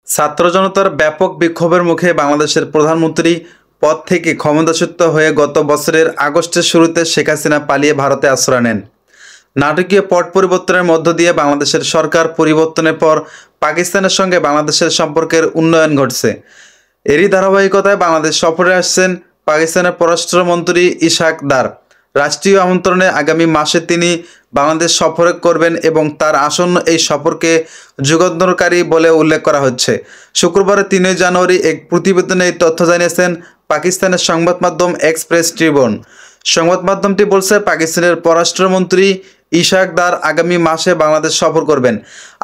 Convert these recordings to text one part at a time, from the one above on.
ছাত্র জনতার ব্যাপক বিক্ষোভের মুখে বাংলাদেশের প্রধানমন্ত্রী পদ থেকে ক্ষমতাচ্যুত হয়ে গত বছরের আগস্টের শুরুতে শেখ হাসিনা পালিয়ে ভারতে আশ্রয় নেন। নাটকীয় পট পরিবর্তনের মধ্য দিয়ে বাংলাদেশের সরকার পরিবর্তনের পর পাকিস্তানের সঙ্গে বাংলাদেশের সম্পর্কের উন্নয়ন ঘটছে। এরই ধারাবাহিকতায় বাংলাদেশ সফরে আসছেন পাকিস্তানের পররাষ্ট্রমন্ত্রী ইশাক দার। রাষ্ট্রীয় আমন্ত্রণে আগামী মাসে তিনি বাংলাদেশ সফর করবেন এবং তার আসন্ন এই সফরকে যুগান্তকারী বলে উল্লেখ করা হচ্ছে। শুক্রবার ৩ জানুয়ারি এক প্রতিবেদনে এই তথ্য জানিয়েছেন পাকিস্তানের সংবাদ মাধ্যম এক্সপ্রেস ট্রিবিউন। সংবাদ মাধ্যমটি বলছে, পাকিস্তানের পররাষ্ট্রমন্ত্রী ইশাক দার আগামী মাসে বাংলাদেশ সফর করবেন।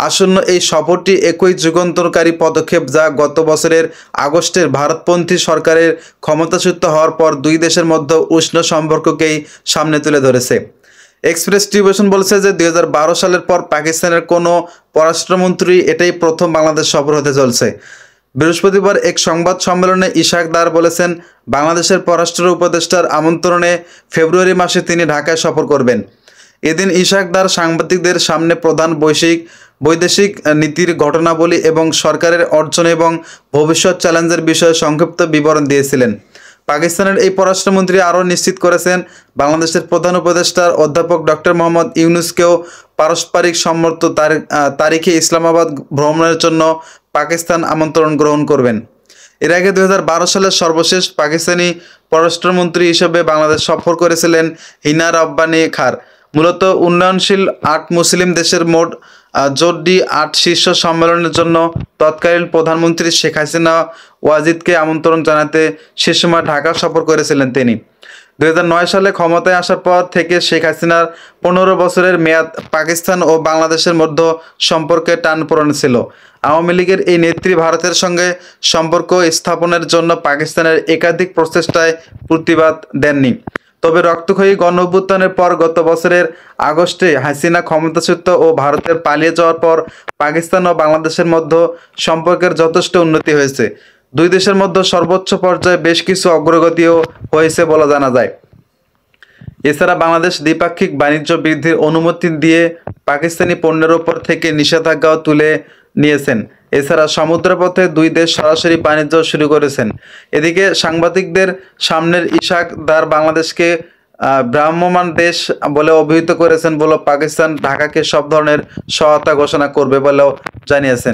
আসন্ন এই সফরটি একই যুগান্তকারী পদক্ষেপ যা গত বছরের আগস্টের ভারতপন্থী সরকারের ক্ষমতাচ্যুত হওয়ার পর দুই দেশের মধ্যে উষ্ণ সম্পর্ককেই সামনে তুলে ধরেছে। এক্সপ্রেস ট্রিবিউন বলছে যে ২০১২ সালের পর পাকিস্তানের কোনো পররাষ্ট্রমন্ত্রী এটাই প্রথম বাংলাদেশ সফর হতে চলছে। বৃহস্পতিবার এক সংবাদ সম্মেলনে ইশাক দার বলেছেন, বাংলাদেশের পররাষ্ট্র উপদেষ্টার আমন্ত্রণে ফেব্রুয়ারি মাসে তিনি ঢাকায় সফর করবেন। এদিন ইশাক দার সাংবাদিকদের সামনে প্রধান বৈদেশিক নীতির ঘটনাবলী এবং সরকারের অর্জন এবং ভবিষ্যৎ চ্যালেঞ্জের বিষয়ে সংক্ষিপ্ত বিবরণ দিয়েছিলেন। পাকিস্তানের এই পররাষ্ট্রমন্ত্রী আরও নিশ্চিত করেছেন, বাংলাদেশের প্রধান উপদেষ্টা অধ্যাপক ডক্টর মোহাম্মদ ইউনূসকেও পারস্পরিক সম্মত তারিখে ইসলামাবাদ ভ্রমণের জন্য পাকিস্তান আমন্ত্রণ গ্রহণ করবেন। এর আগে ২০১২ সালের সর্বশেষ পাকিস্তানি পররাষ্ট্রমন্ত্রী হিসেবে বাংলাদেশ সফর করেছিলেন হিনা রব্বানী খার। মূলত উন্নয়নশীল ৮ মুসলিম দেশের মোট জোট D8 শীর্ষ সম্মেলনের জন্য তৎকালীন প্রধানমন্ত্রী শেখ হাসিনা ওয়াজিদকে আমন্ত্রণ জানাতে সে সময় ঢাকা সফর করেছিলেন তিনি। ২০০৯ সালে ক্ষমতায় আসার পর থেকে শেখ হাসিনার ১৫ বছরের মেয়াদ পাকিস্তান ও বাংলাদেশের মধ্যে সম্পর্কে টানাপোড়েন ছিল। আওয়ামী লীগের এই নেত্রী ভারতের সঙ্গে সম্পর্ক স্থাপনের জন্য পাকিস্তানের একাধিক প্রচেষ্টায় প্রতিবাদ দেননি। তবে রক্তক্ষয়ী গণঅভ্যুত্থানের পর গত বছরের আগস্টে হাসিনা ক্ষমতাচ্যুত ও ভারতের পালিয়ে যাওয়ার পর পাকিস্তান ও বাংলাদেশের মধ্যে সম্পর্কের যথেষ্ট উন্নতি হয়েছে। দুই দেশের মধ্যে সর্বোচ্চ পর্যায়ে বেশ কিছু অগ্রগতিও হয়েছে বলে জানা যায়। এছাড়া বাংলাদেশ দ্বিপাক্ষিক বাণিজ্য বৃদ্ধির অনুমতি দিয়ে পাকিস্তানি পণ্যের ওপর থেকে নিষেধাজ্ঞাও তুলে নিয়েছেন। এছাড়া সমুদ্রপথে দুই দেশ সরাসরি বাণিজ্য শুরু করেছেন। এদিকে সাংবাদিকদের সামনের ইশাক দার বাংলাদেশকে ভ্রাম্যমাণ দেশ বলে অভিহিত করেছেন বলে পাকিস্তান ঢাকাকে সব ধরনের সহায়তা ঘোষণা করবে বলেও জানিয়েছেন।